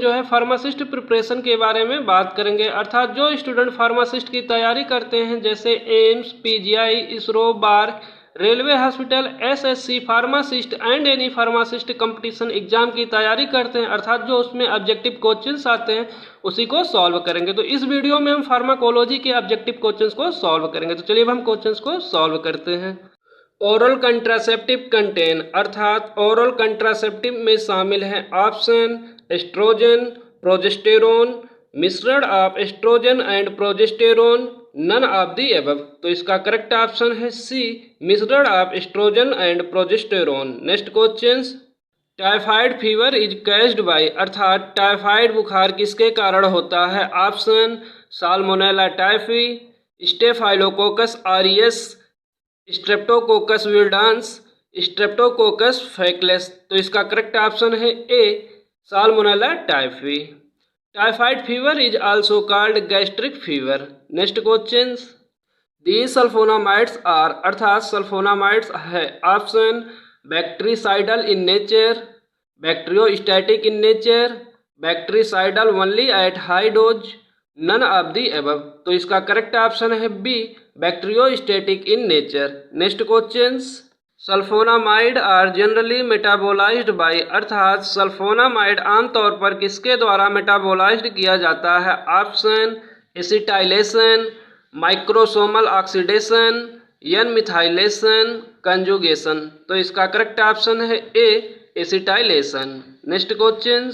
जो है pharmacist preparation के बारे में बात करेंगे। अर्थात जो स्टूडेंट फार्मासिस्ट की तैयारी करते हैं जैसे AIIMS, PGI, ISRO, bar, railway hospital, SSC pharmacist and any pharmacist competition exam की तैयारी करते हैं, अर्थात जो उसमें ऑब्जेक्टिव क्वेश्चंस आते हैं उसी को सॉल्व करेंगे। तो इस वीडियो में हम फार्माकोलॉजी के ऑब्जेक्टिव क्वेश्चंस को सॉल्व करेंगे। तो चलिए अब हम क्वेश्चंस को सॉल्व करते हैं। ओरल कंट्रासेप्टिव कंटेन, अर्थात ओरल कंट्रासेप्टिव में शामिल है ऑप्शन एस्ट्रोजन, प्रोजेस्टेरोन, मिश्रण of oestrogen and progesterone, none of the above. तो इसका करेक्ट ऑप्शन है सी, मिश्रण of oestrogen and progesterone. Next question, typhoid fever is caused by, अर्थात टाइफाइड बुखार किसके कारण होता है? Option Salmonella typhi, Staphylococcus aureus, Streptococcus viridans, Streptococcus faecalis. तो इसका करेक्ट ऑप्शन है A, Salmonella typhi. Typhoid fever is also called gastric fever. Next question, the sulphonamides are, अर्थात सल्फोनामाइड्स है option bactericidal in nature, bacteriostatic in nature, bactericidal only at high dose, none of the above. तो इसका correct option है B, bacteriostatic in nature. Next question, sulphonamide are generally metabolised by, अर्थात sulphonamide आमतौर पर किसके द्वारा metabolised किया जाता है? Option acetylation, microsomal oxidation, N methylation, conjugation. तो इसका करेक्ट ऑप्शन है A, acetylation. Next question,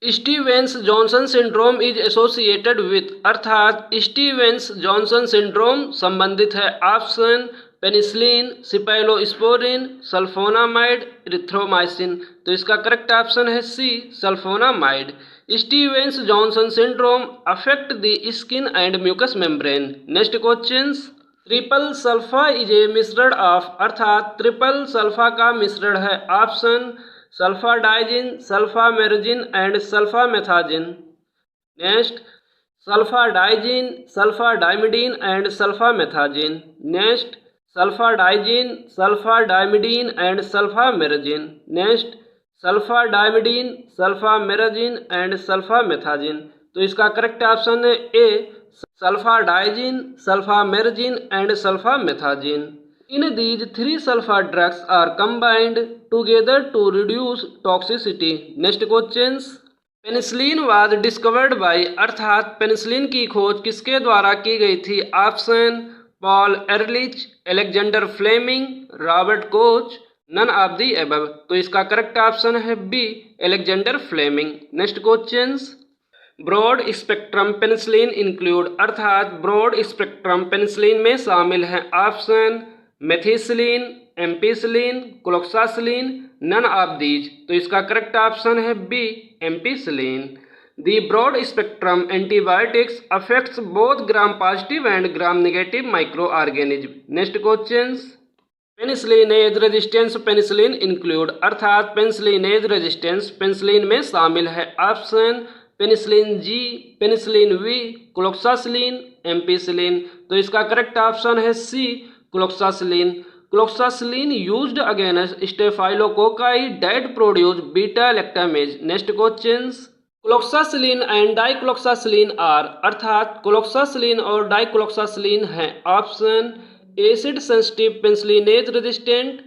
Stevens Johnson syndrome is associated with, अर्थात स्टीवेंस जॉनसन सिंड्रोम संबंधित है option penicillin, cephalosporin, sulphonamide, erythromycin. तो इसका करेक्ट ऑप्शन है C, sulphonamide. Stevens Johnson syndrome affect the skin and mucous membrane. Next question, triple sulpha is a मिश्रण of, अर्थात triple sulpha का मिश्रण है option sulphadiazine, sulphamerazine and sulphamethazine. Next, sulphadiazine, sulphadimidine and sulphamethazine. Next, sulphadiazine, sulphadimidine and sulphamerazine. Next, sulphadimidine, sulphamerazine and sulphamethazine. तो इसका correct option है ए, सल्फाडाइजिन, sulphamerazine and सल्फामेथाजिन। In these three sulfur drugs are combined together to reduce toxicity. Next questions, penicillin was discovered by, अर्थात penicillin की खोज किसके द्वारा की गई थी? Option Paul Ehrlich, Alexander Fleming, Robert Koch, none of the above. तो इसका करेक्ट ऑप्शन है B, Alexander Fleming. Next questions, broad spectrum penicillin include, अर्थात ब्रॉड स्पेक्ट्रम पेनिसिलिन में शामिल है option methicillin, ampicillin, cloxacillin, none of these. तो इसका correct option है B, ampicillin. The broad spectrum antibiotics affects both gram positive and gram negative microorganism. Next questions, penicillinase resistance penicillin include, अर्थात penicillinase resistance penicillin में शामिल है option penicillin G, penicillin V, cloxacillin, ampicillin. तो इसका correct option है C, cloxacillin. Cloxacillin used against staphylococci that produce beta lactamase. Next questions, cloxacillin and dicloxacillin are, अर्थात cloxacillin और dicloxacillin हैं option acid sensitive penicillinase resistant,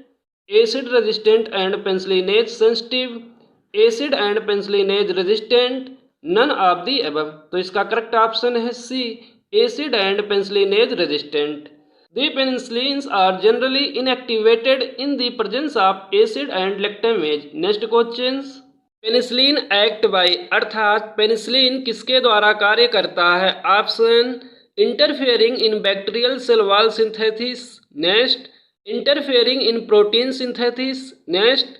acid resistant and penicillinase sensitive, acid and penicillinase resistant, none of the above. तो इसका correct option है C, acid and penicillinase resistant. The penicillins are generally inactivated in the presence of acid and lactamase. Next questions, penicillin act by, अर्थात penicillin किसके द्वारा कार्य करता है? Option interfering in bacterial cell wall synthesis. Next, interfering in protein synthesis. Next,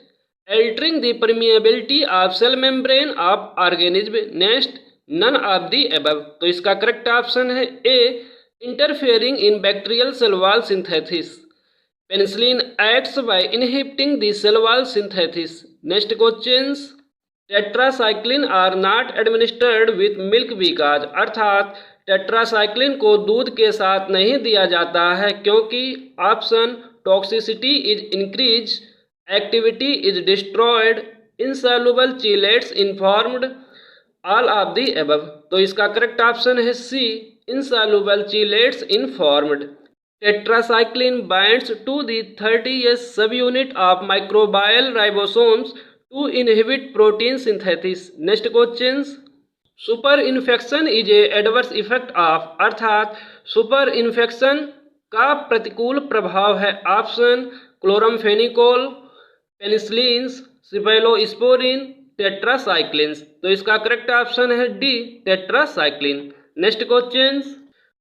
altering the permeability of cell membrane of organism. Next, none of the above। तो इसका correct option है A, interfering in bacterial cell wall synthesis. Penicillin acts by inhibiting the cell wall synthesis. Next questions, tetracycline are not administered with milk because, अर्थात tetracycline को दूध के साथ नहीं दिया जाता है क्योंकि option toxicity is increase, activity is destroyed, insoluble chelates informed, all of the above. तो इसका करेक्ट ऑप्शन है C, insoluble chelates in formed. Tetracycline binds to the 30s subunit of microbial ribosomes to inhibit protein synthesis. Next question, super infection is a adverse effect of, अर्थात super infection का प्रतिकूल प्रभाव है। Option chloramphenicol, penicillins, cephalosporin, tetracyclines. तो इसका correct option है D, tetracycline. Next question,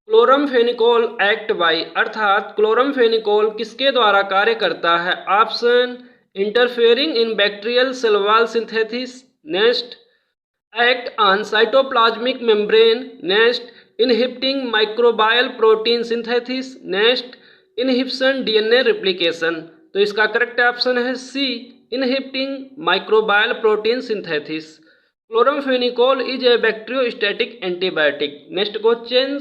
chloramphenicol act by, अर्थात chloramphenicol किसके द्वारा कार्य करता है। Option interfering in bacterial cell wall synthesis. Next act on cytoplasmic membrane. Next inhibiting microbial protein synthesis. Next inhibition DNA replication. तो इसका correct option है C, inhibiting microbial protein synthesis. Chloramphenicol is a bacteriostatic antibiotic. Next question,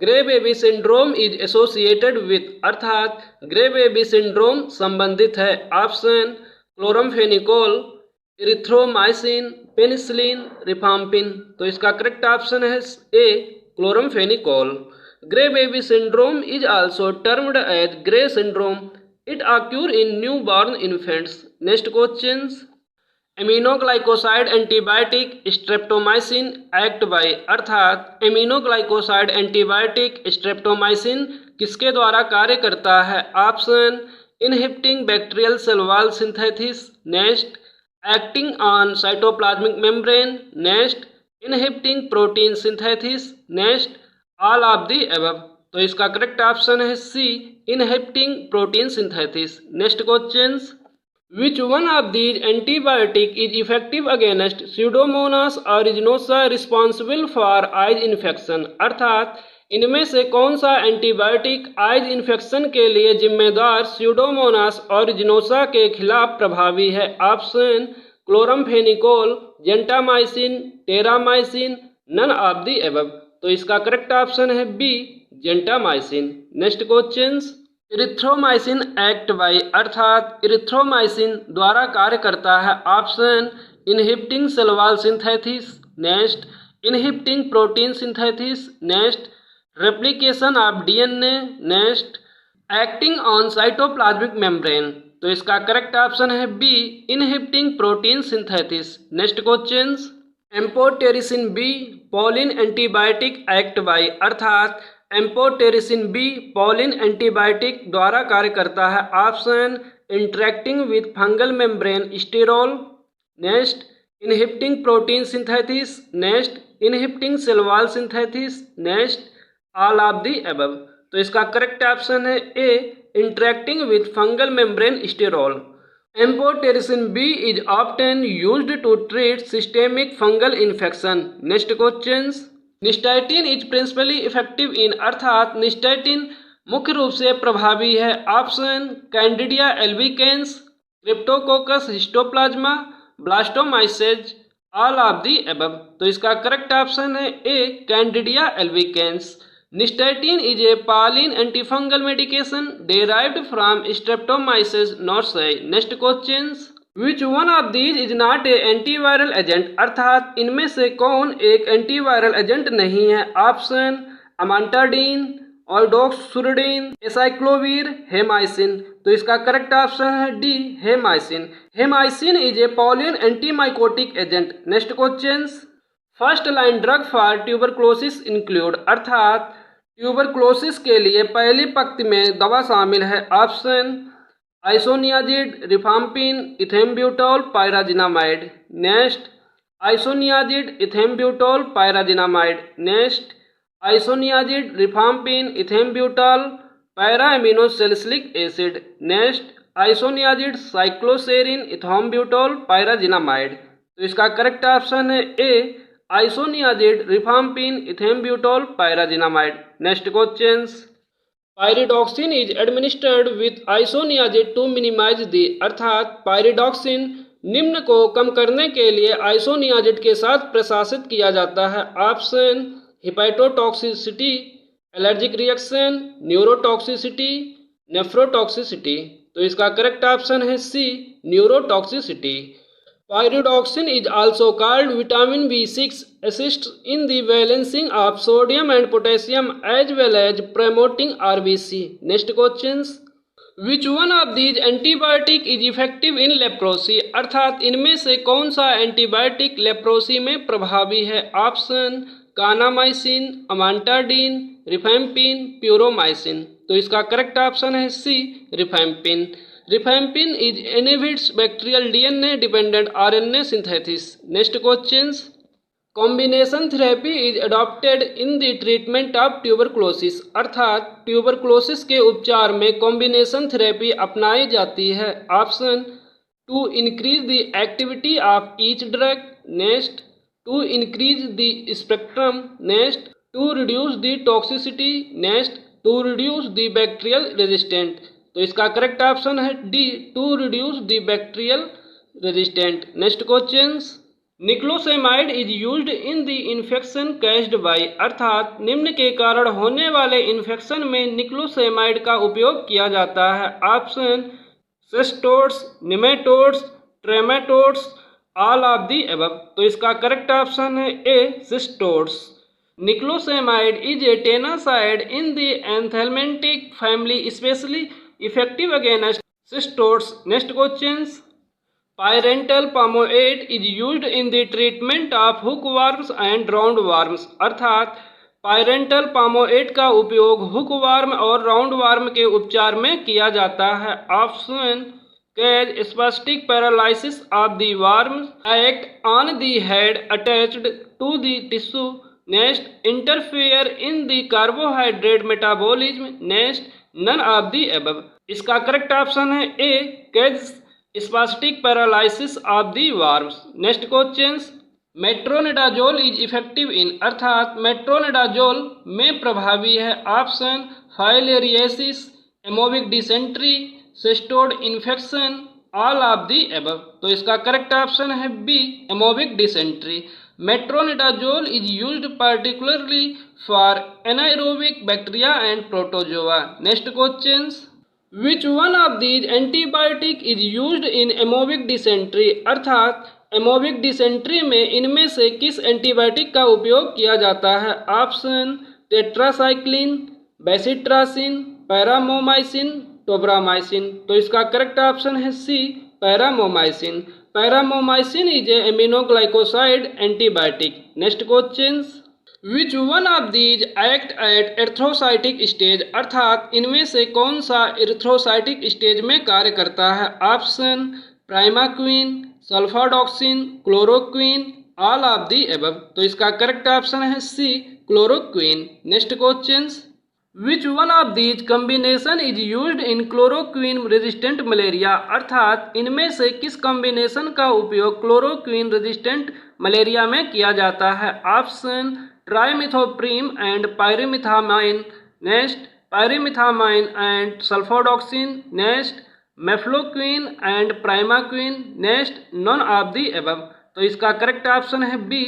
grey baby syndrome is associated with, अर्थात grey baby syndrome संबंधित है। Option chloramphenicol, erythromycin, penicillin, rifampin. तो इसका correct option है A, chloramphenicol. Grey baby syndrome is also termed as grey syndrome. It occur in newborn infants. Next question, aminoglycoside antibiotic streptomycin act by, अर्थात aminoglycoside antibiotic streptomycin किसके द्वारा कार्य करता है। Option inhibiting bacterial cell wall synthesis. Next acting on cytoplasmic membrane. Next inhibiting protein synthesis. Next all of the above. तो इसका correct option है C, inhibiting protein synthesis. Next question, which one of these antibiotic is effective against Pseudomonas aeruginosa responsible for eyes infection, अर्थात इनमें से कौन सा antibiotic eyes infection के लिए जिम्मेदार स्यूडोमोनास ऑरिजिनोसा के खिलाफ प्रभावी है। Option chloramphenicol, gentamicin, terramycin, none of the above. तो इसका करेक्ट ऑप्शन है B, gentamicin. Next question, erythromycin act by, अर्थात इरिथ्रोमाइसिन द्वारा कार्य करता है। Option inhibiting cell wall synthesis. Next inhibiting protein synthesis. Next replication of DNA. Next acting on cytoplasmic membrane. तो इसका करेक्ट ऑप्शन है B, inhibiting protein synthesis. Next question, amphotericin B polyene antibiotic act by, अर्थात amphotericin B polyene antibiotic द्वारा कार्य करता है। Option interacting with fungal membrane sterol. Next inhibiting protein synthesis. Next inhibiting cell wall synthesis. Next all of the above. तो इसका correct option है A, interacting with fungal membrane sterol. Amphotericin B is often used to treat systemic fungal infection. Next question, nystatin is principally effective in, अर्थात nystatin मुख्य रूप से प्रभावी है। Option Candida albicans, Cryptococcus Histoplasma, Blastomyces, all of the above. तो इसका correct option है A, Candida albicans. Nystatin is a polyene antifungal medication derived from Streptomyces norsei। Next question, which one of these is not a antiviral agent, अर्थात इनमें से कौन एक antiviral agent नहीं है। Option amantadine, idoxuridine, acyclovir, hamycin. तो इसका correct option है D, hamycin. Hamycin is a polyene antimycotic agent. Next question, first line drug for tuberculosis include, अर्थात ट्यूबरक्लोसिस के लिए पहली पंक्ति में दवा शामिल है। Option isoniazid, rifampin, ethambutol, pyrazinamide. Next isoniazid, ethambutol, pyrazinamide. Next isoniazid, rifampin, ethambutol, para aminosalicylic acid. Next isoniazid, cycloserine, ethambutol, pyrazinamide. तो इसका करेक्ट ऑप्शन है A, isoniazid, rifampin, ethambutol, pyrazinamide. Next question, pyridoxine is administered with isoniazid to minimise the, अर्थात pyridoxine निम्न को कम करने के लिए isoniazid के साथ प्रशासित किया जाता है। Option hepatotoxicity, allergic reaction, neurotoxicity, nephrotoxicity. तो इसका करेक्ट ऑप्शन है C, neurotoxicity. Pyridoxine is also called vitamin B6, assists in the balancing of sodium and potassium as well as promoting RBC. Next questions. Which one of these antibiotic is effective in leprosy? अर्थात इनमें से कौन सा antibiotic leprosy में प्रभावी है? Option kanamycin, amantadine, rifampin, puromycin. तो इसका करेक्ट ऑप्शन है C, rifampin. Rifampin is inhibits bacterial DNA dependent RNA synthesis. Next questions. Combination therapy is adopted in the treatment of tuberculosis. अर्थात ट्यूबरक्लोसिस के उपचार में कॉम्बिनेशन थेरेपी अपनाई जाती है। Option to increase the activity of each drug, next to increase the spectrum, next to reduce the toxicity, next to reduce the bacterial resistant. तो इसका correct option है D, to reduce the bacterial resistant. Next questions. Niclosamide is used in the infection caused by. अर्थात निम्न के कारण होने वाले infection में निक्लोसेमाइड का उपयोग किया जाता है। Option cestodes, nematodes, trematodes, all of the above. तो इसका करेक्ट ऑप्शन है A, cestodes. Niclosamide is a taenicide in the anthelmintic family, specially effective against cestodes. Next questions. Pyrantel pamoate is used in the treatment of hookworms and roundworms. अर्थात pyrantel पामोएट का उपयोग hookworm और roundworm के उपचार में किया जाता है। Option cause spastic paralysis of the worms, act on the head attached to the tissue, next interfere in the carbohydrate metabolism, next none of the above. इसका करेक्ट ऑप्शन है A, cause spastic paralysis of the worms. Next questions. Metronidazole is effective in. अर्थात metronidazole में प्रभावी है। Option filariasis, amoebic dysentery, cestode infection, all of the above. तो इसका correct option है B, amoebic dysentery. Metronidazole is used particularly for anaerobic bacteria and protozoa. Next questions. Which one of these antibiotic is used in amoebic dysentery? अर्थात amoebic dysentery में इनमें से किस antibiotic का उपयोग किया जाता है? Option tetracycline, bacitracin, paromomycin, tobramycin. तो इसका करेक्ट ऑप्शन है C, paromomycin. Paromomycin is a aminoglycoside antibiotic. Next questions. Which one of these act at erythrocytic stage. अर्थात इनमें से कौन सा एर्थ्रोसाइटिक स्टेज में कार्य करता है? Option primaquine, sulphadoxine, chloroquine, all of the above. तो इसका करेक्ट ऑप्शन है C, chloroquine. Next questions. Which one of these combination is used in chloroquine resistant malaria. अर्थात इनमें से किस कॉम्बिनेशन का उपयोग क्लोरोक्विन रेजिस्टेंट मलेरिया में किया जाता है? Option trimethoprim and pyrimethamine, next pyrimethamine and sulphadoxine, next mefloquine and primaquine, next none of the above. तो इसका करेक्ट ऑप्शन है B,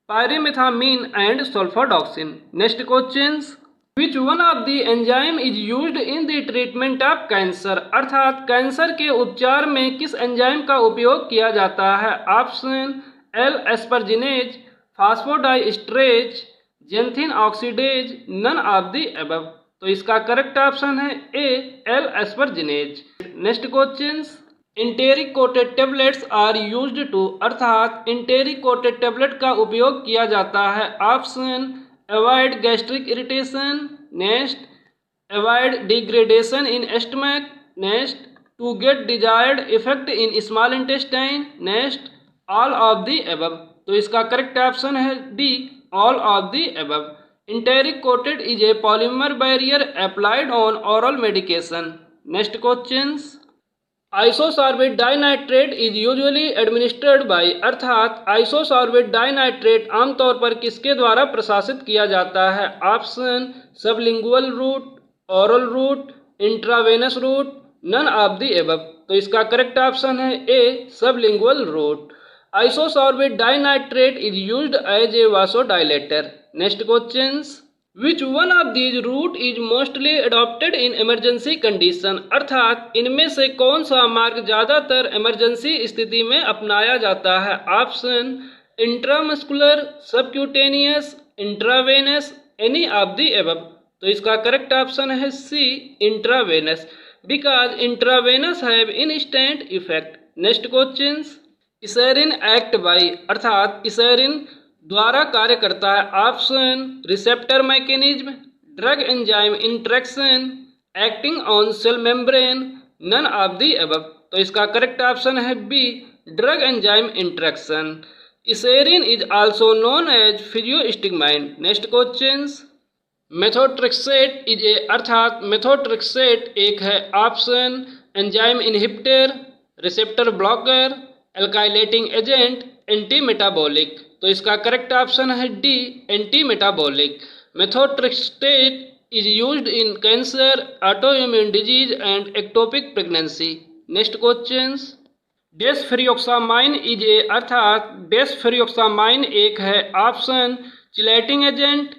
pyrimethamine and sulphadoxine. Next questions. Which one of the enzyme is used in the treatment of cancer. अर्थात cancer के उपचार में किस enzyme का उपयोग किया जाता है? Option L asparaginase, phosphodiesterase, xanthine oxidase, none of the above. तो इसका करेक्ट ऑप्शन है A, L asparaginase. Next questions. Enteric coated tablets are used to. अर्थात इंटेरिक कोटेड टेबलेट का उपयोग किया जाता है। Option avoid gastric irritation, next avoid degradation in stomach, next to get desired effect in small intestine, next all of the above. तो इसका correct option है D, all of the above. Enteric coated is a polymer barrier applied on oral medication. Next questions. Isosorbide dinitrate is usually administered by. अर्थात isosorbide dinitrate आमतौर पर किसके द्वारा प्रशासित किया जाता है? Option sublingual route, oral route, intravenous route, none of the above. तो इसका करेक्ट ऑप्शन है A, sublingual route. Isosorbide dinitrate is used as a vasodilator. Next questions. Which one of these route is mostly adopted in emergency condition, अर्थात इनमें से कौन सा मार्ग ज़्यादातर इमरजेंसी स्थिति में अपनाया जाता है। Option intramuscular, subcutaneous, intravenous, any of the above. तो इसका करेक्ट ऑप्शन है C, intravenous, because intravenous have instant effect. Next question, eserine act by, अर्थात इसेरिन द्वारा कार्य करता है। Option receptor mechanism, drug enzyme interaction, acting on cell membrane, none of the above. तो इसका करेक्ट ऑप्शन है B, drug enzyme interaction. Eserine is also known as physostigmine. Next question, methotrexate is a, अर्थात methotrexate एक है। Option enzyme inhibitor, receptor blocker, alkylating agent, anti metabolic. तो इसका correct option है D, anti metabolic. Methotrexate is used in cancer, autoimmune disease and ectopic pregnancy. Next question, desferrioxamine is a, अर्थात desferrioxamine एक है। Option chelating agent,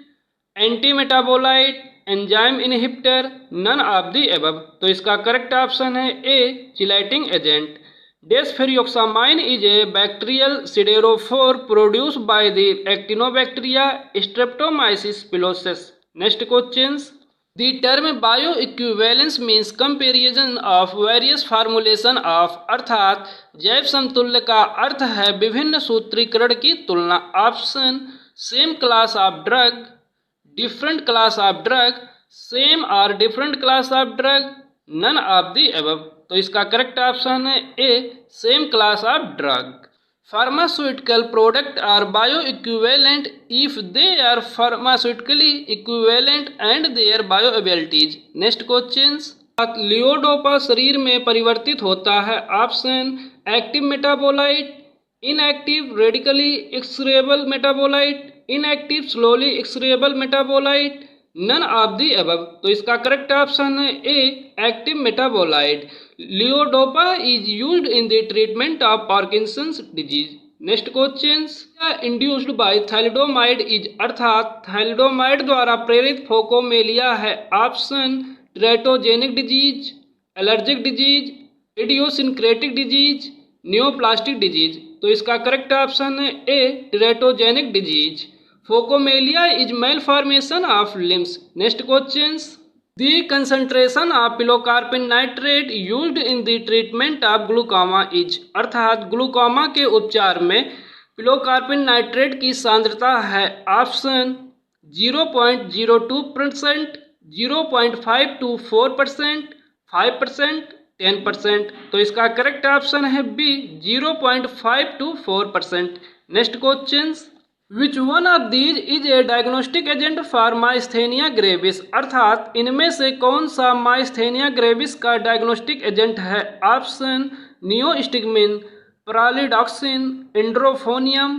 anti metabolite, enzyme inhibitor, none of the above. तो इसका correct option है A, chelating agent. Desferrioxamine is a bacterial siderophore produced by the actinobacteria streptomyces pilosus. Next question, the term bio equivalence means comparison of various formulation of, अर्थात जैव समतुल्य का अर्थ है विभिन्न सूत्रीकरण की तुलना। Option same class of drug, different class of drug, same और different class of drug, none of the above. तो इसका करेक्ट ऑप्शन है A, same class of drug. Pharmaceutical product are bio equivalent if they are pharmaceutically equivalent and their bioavailabilities. Next question, levodopa शरीर में परिवर्तित होता है। Option active metabolite, inactive radically excretable metabolite, inactive slowly excretable metabolite, none of the above. तो इसका correct option है A, active metabolite. Levodopa is used in the treatment of Parkinson's disease. Next question, induced by thalidomide is, अर्थात thalidomide द्वारा प्रेरित phocomelia है। Option teratogenic disease, allergic disease, idiosyncratic disease, neoplastic disease. तो इसका correct option है A, teratogenic disease. Phocomelia is malformation of limbs. Next questions, the concentration of pilocarpine nitrate used in the treatment of glaucoma is, अर्थात glaucoma के उपचार में pilocarpine nitrate की सांद्रता है। ऑप्शन 0.02%, 0.524%, 5%, 10%। तो इसका करेक्ट ऑप्शन है B, 0.524%। Next question, which one of these is a diagnostic agent for myasthenia gravis, अर्थात इनमें से कौन सा माइस्थेनिया ग्रेविस का डायग्नोस्टिक एजेंट है। Option neostigmine, pralidoxime, edrophonium,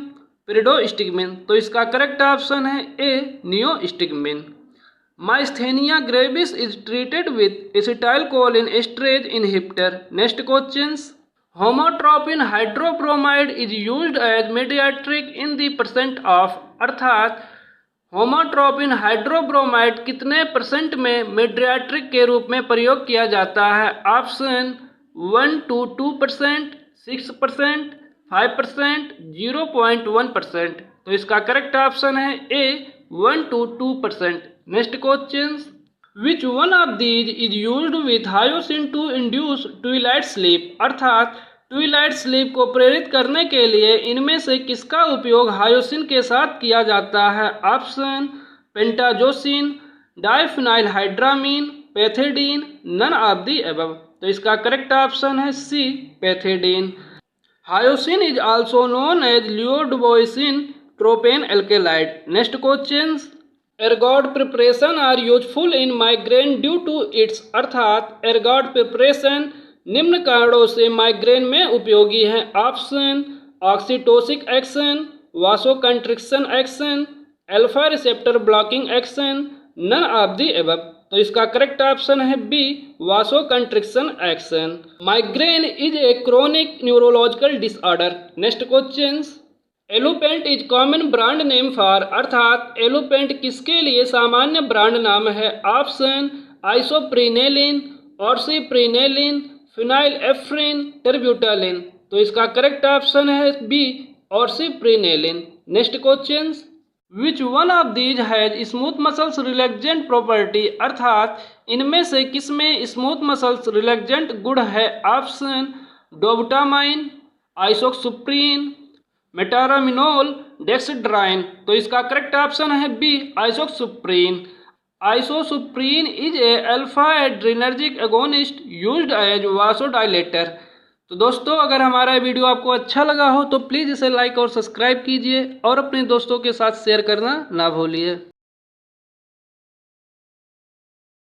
pyridostigmine. तो इसका करेक्ट ऑप्शन है A, neostigmine. Myasthenia gravis is treated with acetylcholine esterase inhibitor. Next question, homatropine hydrobromide is used as mydriatic in the percent of, अर्थात homatropine hydrobromide कितने percent में मीडियाट्रिक के रूप में प्रयोग किया जाता है। Option 1 to 2%, 6%, 5%, 0.1%। तो इसका करेक्ट ऑप्शन है A, 1 to 2%। Next question, which one of these is used with hyoscine to induce twilight sleep, अर्थात ट्विलाइट स्लीप को प्रेरित करने के लिए इनमें से किसका उपयोग हायोसिन के साथ किया जाता है। Option pentazocine, diphenhydramine, pethidine, none of the above. तो इसका करेक्ट ऑप्शन है C, pethidine. Hyoscine is also known as levoduboisine tropane alkaloid. Next question, ergot preparation are useful in migraine due to its, अर्थात ergot preparation निम्न कारणों से migraine में उपयोगी है। Option oxytocic action, vasoconstriction action, alpha receptor blocking action, none of the above. तो इसका correct option है B, vasoconstriction action. Migraine is a chronic neurological disorder. Next question, Alupent is common brand name for, अर्थात Alupent किसके लिए सामान्य brand नाम है? Option isoprenaline, orciprenaline, phenylephrine, terbutaline. तो इसका करेक्ट ऑप्शन है B, orciprenaline. Next question, which one of these has smooth muscles relaxant property, अर्थात इनमें से किसमें स्मूथ मसल्स रिलैक्सेंट गुण है? Option dobutamine, isoxsuprine, metaraminol, dexedrine. तो इसका करेक्ट ऑप्शन है B, isoxsuprine. Isoxsuprine is a alpha adrenergic agonist used as vasodilator. तो दोस्तों, अगर हमारा वीडियो आपको अच्छा लगा हो तो प्लीज़ इसे लाइक और सब्सक्राइब कीजिए और अपने दोस्तों के साथ शेयर करना ना भूलिए।